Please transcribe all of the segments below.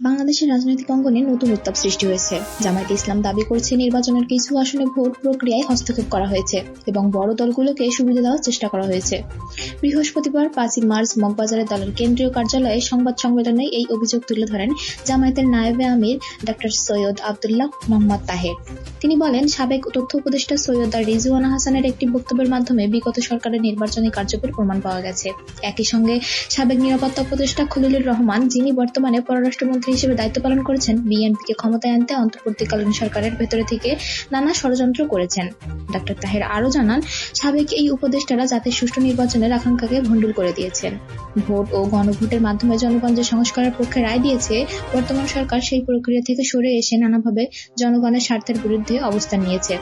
বাংলাদেশের রাজনৈতিক অঙ্গনে নতুন উত্তাপ সৃষ্টি হয়েছে। জামায়াতে ইসলাম দাবি করছে নির্বাচনের কিছু আসনে ভোট প্রক্রিয়ায় হস্তক্ষেপ করা হয়েছে এবং বড় দলগুলোকে সুবিধা দেওয়ার চেষ্টা করা হয়েছে। বৃহস্পতিবার ৫ই মার্চ মগবাজারে দলের কেন্দ্রীয় কার্যালয়ে সংবাদ সম্মেলনে এই অভিযোগ তুলে ধরেন জামায়াতের নায়েবে আমির ডক্টর সৈয়দ আব্দুল্লাহ মোহাম্মদ তাহের। তিনি বলেন, সাবেক তথ্য উপদেষ্টা সৈয়দা রিজওয়ানা হাসানের একটি বক্তব্যের মাধ্যমে বিগত সরকারের নির্বাচনী কার্যকর প্রমাণ পাওয়া গেছে। একই সঙ্গে সাবেক নিরাপত্তা উপদেষ্টা খলিলুর রহমান, যিনি বর্তমানে পররাষ্ট্রমন্ত্রী হিসেবে দায়িত্ব পালন করেছেন, বিএনপিকে ক্ষমতায় আনতে অন্তর্বর্তীকালীন সরকারের ভেতরে থেকে নানা ষড়যন্ত্র করেছেন। ডক্টর তাহের আরও জানান, সাবেক এই উপদেষ্টারা জাতির সুষ্ঠু নির্বাচনের আকাঙ্ক্ষাকে ভণ্ডুল করে দিয়েছেন। ভোট ও গণভোটের মাধ্যমে জনগণ যে সংস্কারের পক্ষে রায় দিয়েছে, বর্তমান সরকার সেই প্রক্রিয়া থেকে সরে এসে নানাভাবে জনগণের স্বার্থের বিরুদ্ধে অবস্থান নিয়েছে।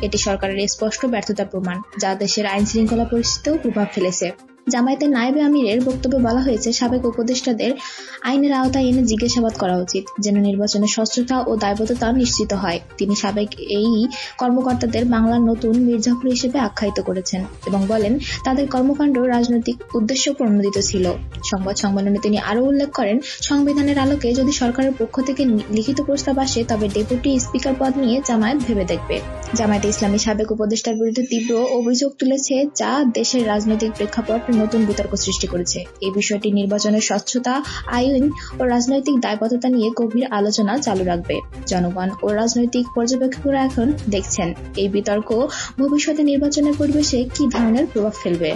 এটি সরকারের স্পষ্ট ব্যর্থতার প্রমাণ, যা দেশের আইন শৃঙ্খলা পরিস্থিতিতেও প্রভাব ফেলেছে। জামায়াতের নায়েবে আমিরের বক্তব্যে বলা হয়েছে, সাবেক উপদেষ্টাদের আইনের আওতায় এনে জিজ্ঞাসাবাদ করা উচিত, যেন নির্বাচনের স্বচ্ছতা ও দায়বদ্ধতা নিশ্চিত হয়। তিনি সাবেক এই কর্মকর্তাদের বাংলার নতুন মির্জাফর হিসেবে আখ্যায়িত করেছেন এবং বলেন, তাদের কর্মকাণ্ড রাজনৈতিক উদ্দেশ্য প্রণোদিত ছিল। সংবাদ সম্মেলনে তিনি আরও উল্লেখ করেন, সংবিধানের আলোকে যদি সরকারের পক্ষ থেকে লিখিত প্রস্তাব আসে, তবে ডেপুটি স্পিকার পদ নিয়ে জামায়াত ভেবে দেখবে। জামায়াতে ইসলামী সাবেক উপদেষ্টার বিরুদ্ধে তীব্র অভিযোগ তুলেছে, যা দেশের রাজনৈতিক প্রেক্ষাপট নতুন বিতর্ক সৃষ্টি করেছে। এই বিষয়টি নির্বাচনের স্বচ্ছতা, আইন ও রাজনৈতিক দায়বদ্ধতা নিয়ে গভীর আলোচনা চালু রাখবে। জনগণ ও রাজনৈতিক পর্যবেক্ষকরা এখন দেখছেন এই বিতর্ক ভবিষ্যতে নির্বাচনের পরিবেশে কি ধরনের প্রভাব ফেলবে।